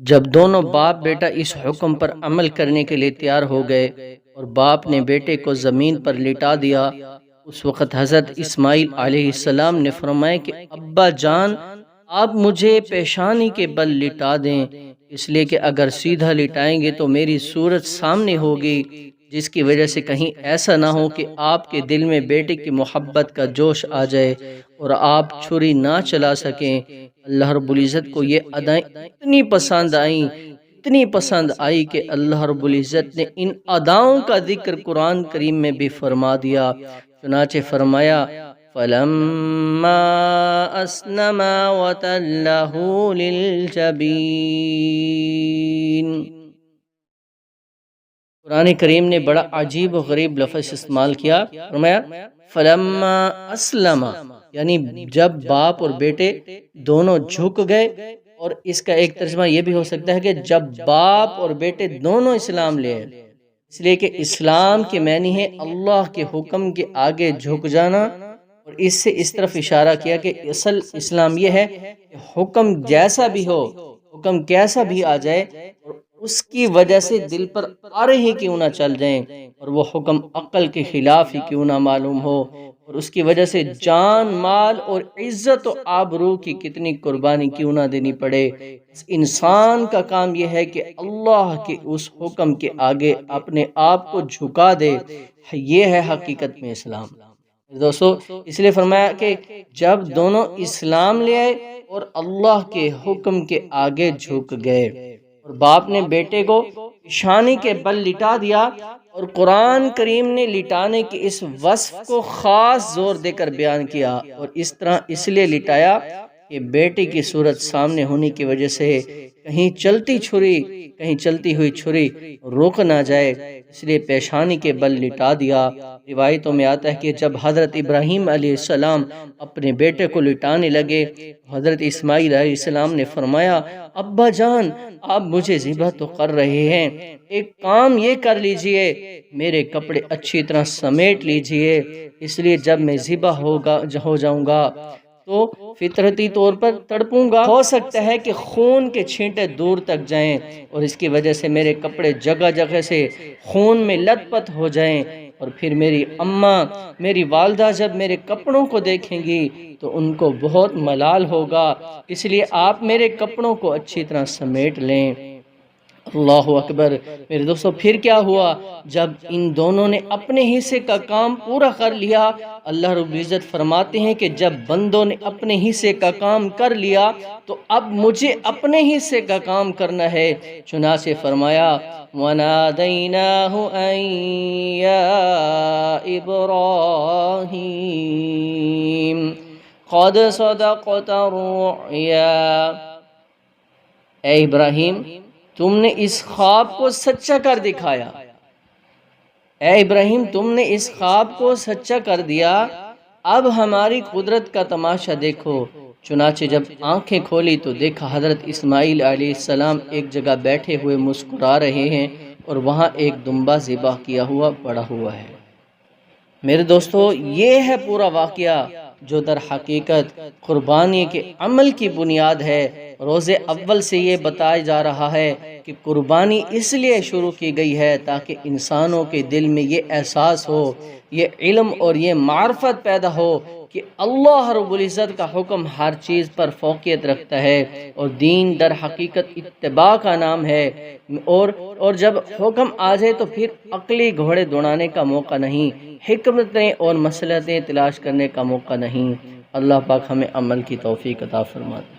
جب دونوں باپ بیٹا اس حکم پر عمل کرنے کے لیے تیار ہو گئے اور باپ نے بیٹے کو زمین پر لٹا دیا، اس وقت حضرت اسماعیل علیہ السلام نے فرمایا کہ ابا جان، آپ مجھے پیشانی کے بل لٹا دیں، اس لیے کہ اگر سیدھا لٹائیں گے تو میری صورت سامنے ہوگی، جس کی وجہ سے کہیں ایسا نہ ہو کہ آپ کے دل میں بیٹے کی محبت کا جوش آ جائے اور آپ چھری نہ چلا سکیں۔ اللہ رب العزت کو یہ ادائیں اتنی پسند آئی کہ اللہ رب العزت نے ان اداؤں کا ذکر قرآن کریم میں بھی فرما دیا۔ چنانچہ فرمایا فَلَمَّا أَسْلَمَا وَتَلَّهُ لِلْجَبِينِ۔ قرآن کریم نے بڑا عجیب و غریب لفظ استعمال کیا، فرمایا فَلَمَّا أَسْلَمَا، یعنی جب باپ اور بیٹے دونوں جھک گئے، اور اس کا ایک ترجمہ یہ بھی ہو سکتا ہے کہ جب باپ اور بیٹے دونوں اسلام لے آئے، اس لیے کہ اسلام کے معنی ہے اللہ کے حکم کے آگے جھک جانا، اور اس سے اس طرف اشارہ کیا کہ اصل اسلام یہ ہے کہ حکم جیسا بھی ہو، حکم کیسا بھی آ جائے، اور اس کی وجہ سے دل پر آرے ہی کیوں نہ چل جائیں، اور وہ حکم عقل کے خلاف ہی کیوں نہ معلوم ہو، اور اس کی وجہ سے جان مال اور عزت و آبرو کی کتنی قربانی کیوں نہ دینی پڑے، انسان کا کام یہ ہے کہ اللہ کے اس حکم کے آگے اپنے آپ کو جھکا دے۔ یہ ہے حقیقت میں اسلام دوستو۔ اس لیے فرمایا کہ جب دونوں اسلام لے آئے اور اللہ کے حکم کے آگے جھک گئے، اور باپ نے بیٹے کو پیشانی کے بل لٹا دیا، اور قرآن کریم نے لٹانے کے اس وصف کو خاص زور دے کر بیان کیا، اور اس طرح اس لیے لٹایا کہ بیٹے کی صورت سامنے ہونے کی وجہ سے کہیں چلتی ہوئی چھری رک نہ جائے، اس لیے پیشانی کے بل لٹا دیا۔ روایتوں میں آتا ہے کہ جب حضرت ابراہیم علیہ السلام اپنے بیٹے کو لٹانے لگے، حضرت اسماعیل علیہ السلام نے فرمایا ابا جان، آپ مجھے ذبح تو کر رہے ہیں، ایک کام یہ کر لیجئے، میرے کپڑے اچھی طرح سمیٹ لیجئے، اس لیے جب میں ذبح ہو جاؤں گا تو فطرتی طور پر تڑپوں گا، ہو سکتا ہے کہ خون کے چھینٹے دور تک جائیں، اور اس کی وجہ سے میرے کپڑے جگہ جگہ سے خون میں لت پت ہو جائیں، اور پھر میری اماں، میری والدہ جب میرے کپڑوں کو دیکھیں گی تو ان کو بہت ملال ہوگا، اس لیے آپ میرے کپڑوں کو اچھی طرح سمیٹ لیں۔ اللہ اکبر۔ میرے دوستو، پھر کیا ہوا؟ جب ان دونوں نے اپنے حصے کا کام پورا کر لیا، اللہ رب العزت فرماتے ہیں کہ جب بندوں نے اپنے حصے کا کام کر لیا تو اب مجھے اپنے حصے کا کام کرنا ہے۔ چنانچہ فرمایا وَنَادَيْنَاهُ أَن يَا إِبْرَاهِيمُ قَدْ صَدَقْتَ الرُّؤْيَا، اے ابراہیم، تم نے اس خواب کو سچا کر دکھایا، اے ابراہیم تم نے اس خواب کو سچا کر دیا، اب ہماری قدرت کا تماشا دیکھو۔ چنانچہ جب آنکھیں کھولی تو دیکھا حضرت اسماعیل علیہ السلام ایک جگہ بیٹھے ہوئے مسکرا رہے ہیں، اور وہاں ایک دمبا ذبح کیا ہوا پڑا ہوا ہے۔ میرے دوستو، یہ ہے پورا واقعہ جو در حقیقت قربانی کے عمل کی بنیاد ہے۔ روزے اول سے یہ بتایا جا رہا ہے کہ قربانی اس لیے شروع کی گئی ہے تاکہ انسانوں کے دل میں یہ احساس ہو، یہ علم اور یہ معرفت پیدا ہو کہ اللہ رب العزت کا حکم ہر چیز پر فوقیت رکھتا ہے، اور دین در حقیقت اتباع کا نام ہے، اور جب حکم آ جائے تو پھر عقلی گھوڑے دوڑانے کا موقع نہیں، حکمتیں اور مصلحتیں تلاش کرنے کا موقع نہیں۔ اللہ پاک ہمیں عمل کی توفیق عطا فرمائے۔